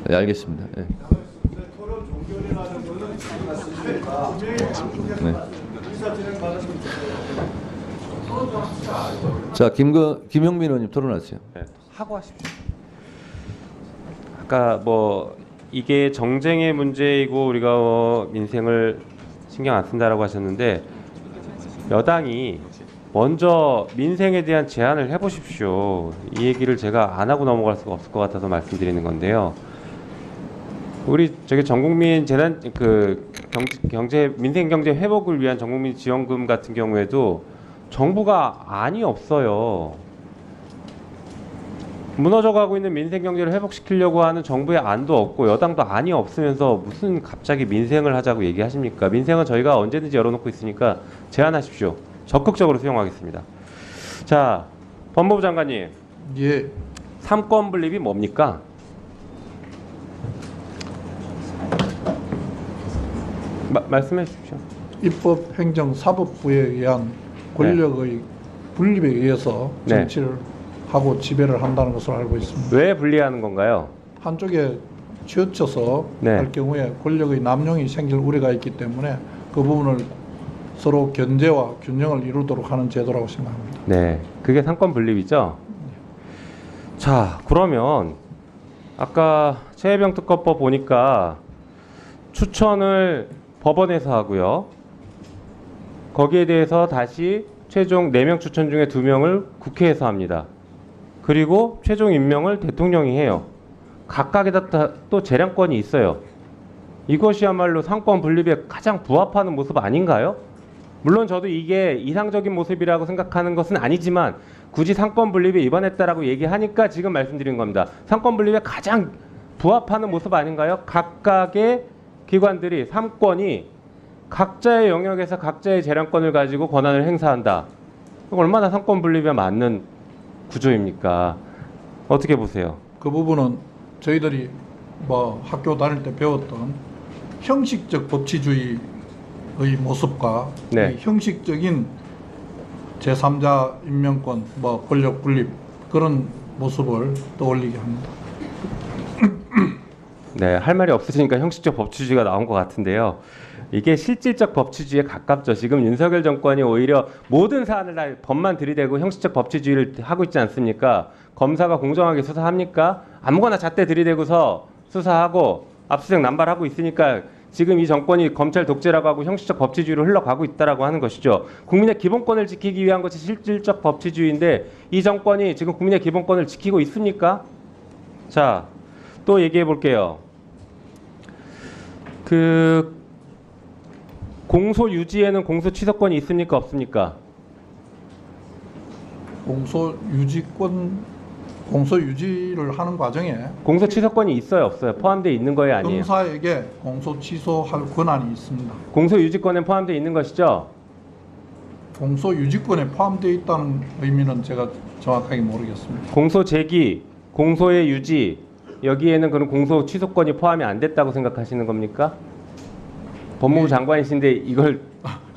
네, 알겠습니다. 네. 네. 자, 김영민 의원님 토론하세요. 네, 하고 하십시오. 아까 뭐 이게 정쟁의 문제이고 우리가 민생을 신경 안 쓴다라고 하셨는데 여당이 먼저 민생에 대한 제안을 해보십시오. 이 얘기를 제가 안 하고 넘어갈 수가 없을 것 같아서 말씀드리는 건데요. 우리 저기 전국민 재난 경제 민생 경제 회복을 위한 전국민 지원금 같은 경우에도 정부가 안이 없어요. 무너져가고 있는 민생 경제를 회복시키려고 하는 정부의 안도 없고 여당도 안이 없으면서 무슨 갑자기 민생을 하자고 얘기하십니까? 민생은 저희가 언제든지 열어놓고 있으니까 제안하십시오. 적극적으로 수용하겠습니다. 자, 법무부 장관님. 예. 삼권 분립이 뭡니까? 말씀해 주십시오. 입법, 행정, 사법부에 의한 권력의 분립에 의해서 정치를 하고 지배를 한다는 것으로 알고 있습니다. 왜 분리하는 건가요? 한쪽에 치우쳐서 할 경우에 권력의 남용이 생길 우려가 있기 때문에 그 부분을 서로 견제와 균형을 이루도록 하는 제도라고 생각합니다. 네, 그게 삼권 분립이죠. 자, 그러면 아까 최혜병 특검법 보니까 추천을 법원에서 하고요. 거기에 대해서 다시 최종 4명 추천 중에 2명을 국회에서 합니다. 그리고 최종 임명을 대통령이 해요. 각각에다 또 재량권이 있어요. 이것이야말로 삼권 분립에 가장 부합하는 모습 아닌가요? 물론 저도 이게 이상적인 모습이라고 생각하는 것은 아니지만 굳이 삼권 분립에 위반했다라고 얘기하니까 지금 말씀드린 겁니다. 삼권 분립에 가장 부합하는 모습 아닌가요? 각각의 기관들이 삼권이 각자의 영역에서 각자의 재량권을 가지고 권한을 행사한다. 얼마나 삼권 분립에 맞는 구조입니까? 어떻게 보세요? 그 부분은 저희들이 뭐 학교 다닐 때 배웠던 형식적 법치주의의 모습과 이 형식적인 제3자 임명권, 뭐 권력 분립 그런 모습을 떠올리게 합니다. 네, 할 말이 없으시니까 형식적 법치주의가 나온 것 같은데요. 이게 실질적 법치주의에 가깝죠. 지금 윤석열 정권이 오히려 모든 사안을 다 법만 들이대고 형식적 법치주의를 하고 있지 않습니까? 검사가 공정하게 수사합니까? 아무거나 잣대 들이대고서 수사하고 압수수색 남발하고 있으니까 지금 이 정권이 검찰 독재라고 하고 형식적 법치주의로 흘러가고 있다라고 하는 것이죠. 국민의 기본권을 지키기 위한 것이 실질적 법치주의인데 이 정권이 지금 국민의 기본권을 지키고 있습니까? 자, 또 얘기해 볼게요. 공소 유지에는 공소 취소권이 있습니까? 없습니까? 공소 유지를 하는 과정에 공소 취소권이 있어요, 없어요? 포함되어 있는 거예요, 아니에요? 검사에게 공소 취소할 권한이 있습니다. 공소 유지권에 포함되어 있는 것이죠? 공소 유지권에 포함되어 있다는 의미는 제가 정확하게 모르겠습니다. 공소 제기, 공소의 유지 여기에는 그런 공소 취소권이 포함이 안 됐다고 생각하시는 겁니까? 법무부 장관이신데 이걸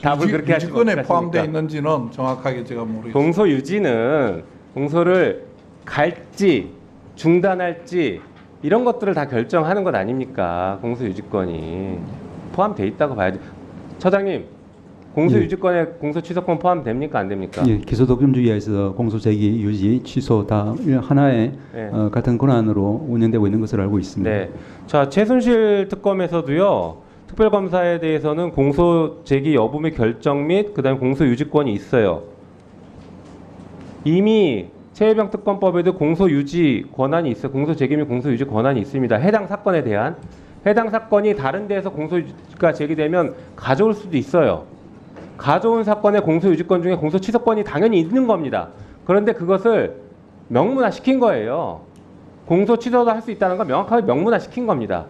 답을 그렇게 하시면 유지권에 포함되어 있는지는 정확하게 제가 모르겠습니다. 공소 유지는 공소를 갈지 중단할지 이런 것들을 다 결정하는 것 아닙니까? 공소 유지권이 포함되어 있다고 봐야죠. 처장님, 공소 유지권에 공소 취소권 포함됩니까? 안 됩니까? 예, 기소독점주의에서 공소 제기, 유지, 취소 다 하나의 같은 권한으로 운영되고 있는 것으로 알고 있습니다. 네. 자, 최순실 특검에서도요. 특별검사에 대해서는 공소 제기 여부 및 결정 및 그다음에 공소 유지권이 있어요. 이미 최혜병 특검법에도 공소 유지 권한이 있어요. 공소 제기 및 공소 유지 권한이 있습니다. 해당 사건에 대한 해당 사건이 다른 데에서 공소가 제기되면 가져올 수도 있어요. 가져온 사건의 공소 유지권 중에 공소 취소권이 당연히 있는 겁니다. 그런데 그것을 명문화 시킨 거예요. 공소 취소도 할 수 있다는 걸 명확하게 명문화 시킨 겁니다.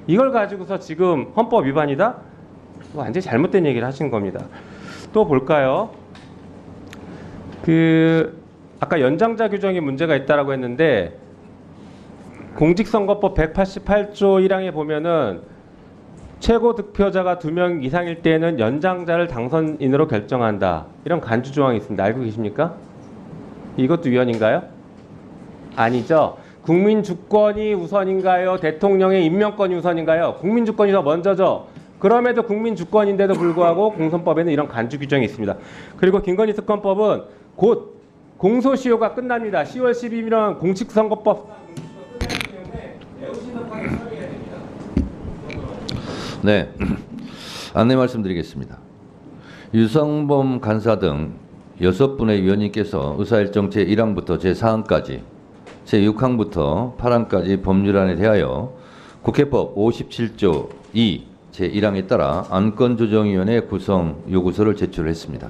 이걸 가지고서 지금 헌법 위반이다? 완전히 잘못된 얘기를 하신 겁니다. 또 볼까요? 아까 연장자 규정이 문제가 있다라고 했는데 공직선거법 188조 1항에 보면은 최고 득표자가 2명 이상일 때에는 연장자를 당선인으로 결정한다. 이런 간주 조항이 있습니다. 알고 계십니까? 이것도 위헌인가요? 아니죠. 국민 주권이 우선인가요? 대통령의 임명권이 우선인가요? 국민 주권이 더 먼저죠. 그럼에도 국민 주권인데도 불구하고 공선법에는 이런 간주 규정이 있습니다. 그리고 김건희 특검법은 곧 공소시효가 끝납니다. 10월 12일은 공직선거법 네, 안내 말씀드리겠습니다. 유성범 간사 등 6분의 위원님께서 의사일정 제1항부터 제4항까지 제6항부터 8항까지 법률안에 대하여 국회법 57조 2 제1항에 따라 안건조정위원회 구성 요구서를 제출했습니다.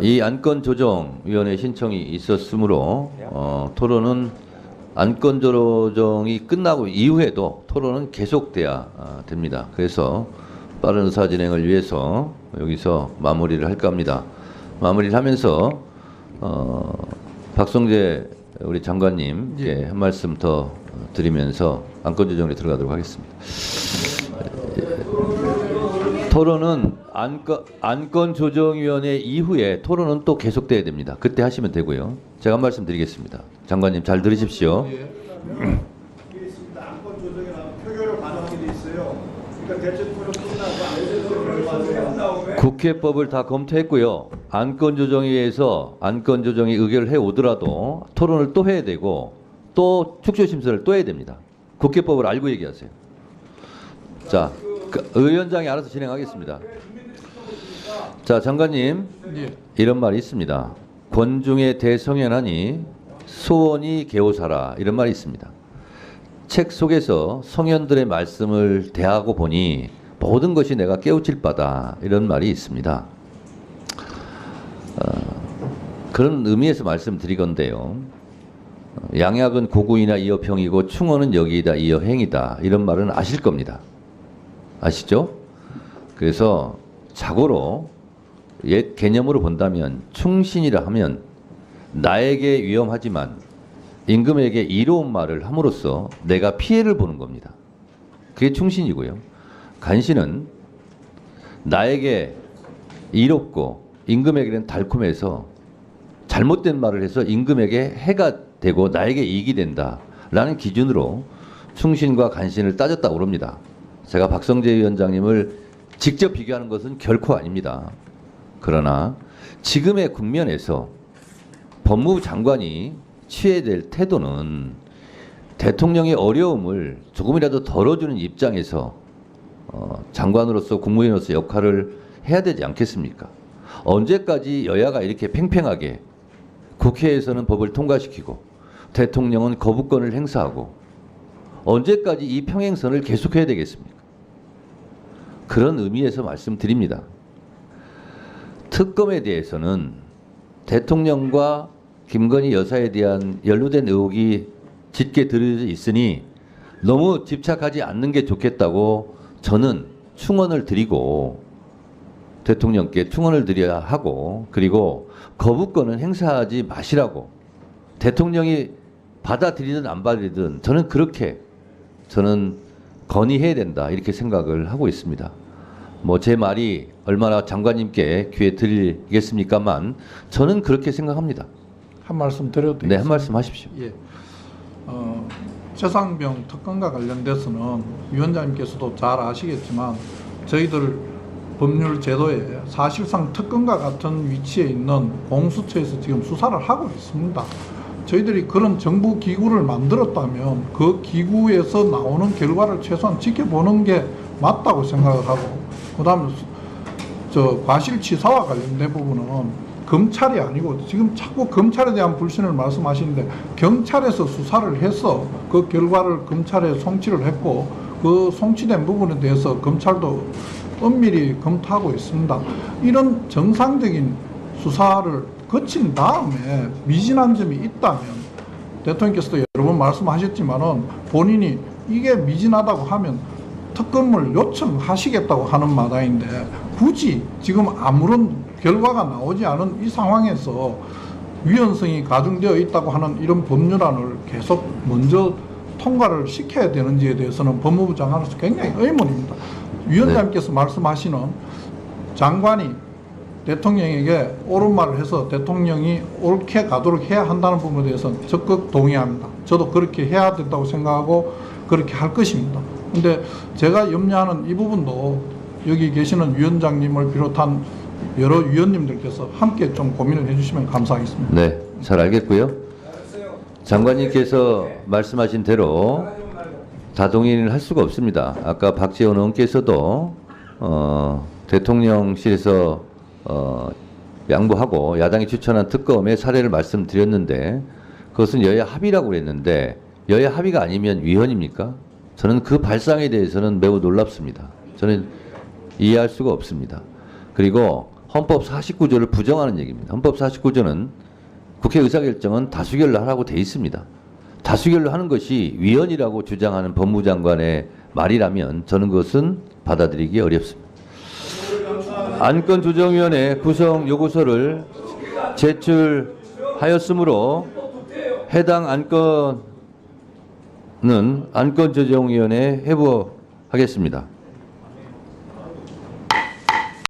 이 안건조정위원회 신청이 있었으므로 토론은 안건조정이 끝나고 이후에도 토론은 계속돼야 됩니다. 그래서 빠른 의사 진행을 위해서 여기서 마무리를 할까 합니다. 마무리를 하면서 박성재 우리 장관님께 한 말씀 더 드리면서 안건조정에 들어가도록 하겠습니다. 토론은 안건조정위원회 이후에 토론은 또 계속돼야 됩니다. 그때 하시면 되고요. 제가 한 말씀 드리겠습니다. 장관님 잘 들으십시오. 국회법을 다 검토했고요. 안건조정위에서 안건조정이 의결을 해오더라도 토론을 또 해야 되고 또 축소심사를 또 해야 됩니다. 국회법을 알고 얘기하세요. 자, 의원장이 알아서 진행하겠습니다. 자, 장관님, 이런 말이 있습니다. 권중의 대성현하니 소원이 개오사라, 이런 말이 있습니다. 책 속에서 성현들의 말씀을 대하고 보니 모든 것이 내가 깨우칠 바다, 이런 말이 있습니다. 그런 의미에서 말씀드리건데요. 양약은 고구이나 이어평이고 충언은 여기이다 이어행이다, 이런 말은 아실 겁니다. 아시죠? 그래서 자고로 옛 개념으로 본다면 충신이라 하면 나에게 위험하지만 임금에게 이로운 말을 함으로써 내가 피해를 보는 겁니다. 그게 충신이고요. 간신은 나에게 이롭고 임금에게는 달콤해서 잘못된 말을 해서 임금에게 해가 되고 나에게 이익이 된다라는 기준으로 충신과 간신을 따졌다고 그럽니다. 제가 박성재 위원장님을 직접 비교하는 것은 결코 아닙니다. 그러나 지금의 국면에서 법무부 장관이 취해야 될 태도는 대통령의 어려움을 조금이라도 덜어주는 입장에서 장관으로서 국무위원으로서 역할을 해야 되지 않겠습니까? 언제까지 여야가 이렇게 팽팽하게 국회에서는 법을 통과시키고 대통령은 거부권을 행사하고 언제까지 이 평행선을 계속해야 되겠습니까? 그런 의미에서 말씀드립니다. 특검에 대해서는 대통령과 김건희 여사에 대한 연루된 의혹이 짙게 들어져 있으니 너무 집착하지 않는 게 좋겠다고 저는 충언을 드리고 대통령께 충언을 드려야 하고, 그리고 거부권은 행사하지 마시라고 대통령이 받아들이든 안 받아들이든 저는 건의해야 된다, 이렇게 생각을 하고 있습니다. 뭐 제 말이 얼마나 장관님께 귀에 들리겠습니까만 저는 그렇게 생각합니다. 한 말씀 드려도 되겠습니까? 네, 한 말씀 하십시오. 예. 최상병 특검과 관련돼서는 위원장님께서도 잘 아시겠지만 저희들 법률 제도에 사실상 특검과 같은 위치에 있는 공수처에서 지금 수사를 하고 있습니다. 저희들이 그런 정부 기구를 만들었다면 그 기구에서 나오는 결과를 최소한 지켜보는 게 맞다고 생각을 하고, 그 다음에 과실치사와 관련된 부분은 검찰이 아니고 지금 자꾸 검찰에 대한 불신을 말씀하시는데 경찰에서 수사를 해서 그 결과를 검찰에 송치를 했고 그 송치된 부분에 대해서 검찰도 엄밀히 검토하고 있습니다. 이런 정상적인 수사를 거친 다음에 미진한 점이 있다면 대통령께서도 여러 번 말씀하셨지만은 본인이 이게 미진하다고 하면 특검을 요청하시겠다고 하는 마당인데 굳이 지금 아무런 결과가 나오지 않은 이 상황에서 위헌성이 가중되어 있다고 하는 이런 법률안을 계속 먼저 통과를 시켜야 되는지에 대해서는 법무부 장관으로서 굉장히 의문입니다. 위원장님께서 말씀하시는 장관이 대통령에게 옳은 말을 해서 대통령이 옳게 가도록 해야 한다는 부분에 대해서는 적극 동의합니다. 저도 그렇게 해야 된다고 생각하고 그렇게 할 것입니다. 근데 제가 염려하는 이 부분도 여기 계시는 위원장님을 비롯한 여러 위원님들께서 함께 좀 고민을 해주시면 감사하겠습니다. 네, 잘 알겠고요. 장관님께서 말씀하신 대로 다동의를 할 수가 없습니다. 아까 박지원 의원께서도 대통령실에서 양보하고 야당이 추천한 특검의 사례를 말씀드렸는데 그것은 여야 합의라고 그랬는데 여야 합의가 아니면 위헌입니까? 저는 그 발상에 대해서는 매우 놀랍습니다. 저는 이해할 수가 없습니다. 그리고 헌법 49조를 부정하는 얘기입니다. 헌법 49조는 국회 의사결정은 다수결로 하라고 돼 있습니다. 다수결로 하는 것이 위헌이라고 주장하는 법무장관의 말이라면 저는 그것은 받아들이기 어렵습니다. 안건조정위원회 구성 요구서를 제출하였으므로 해당 안건은 안건조정위원회에 회부하겠습니다.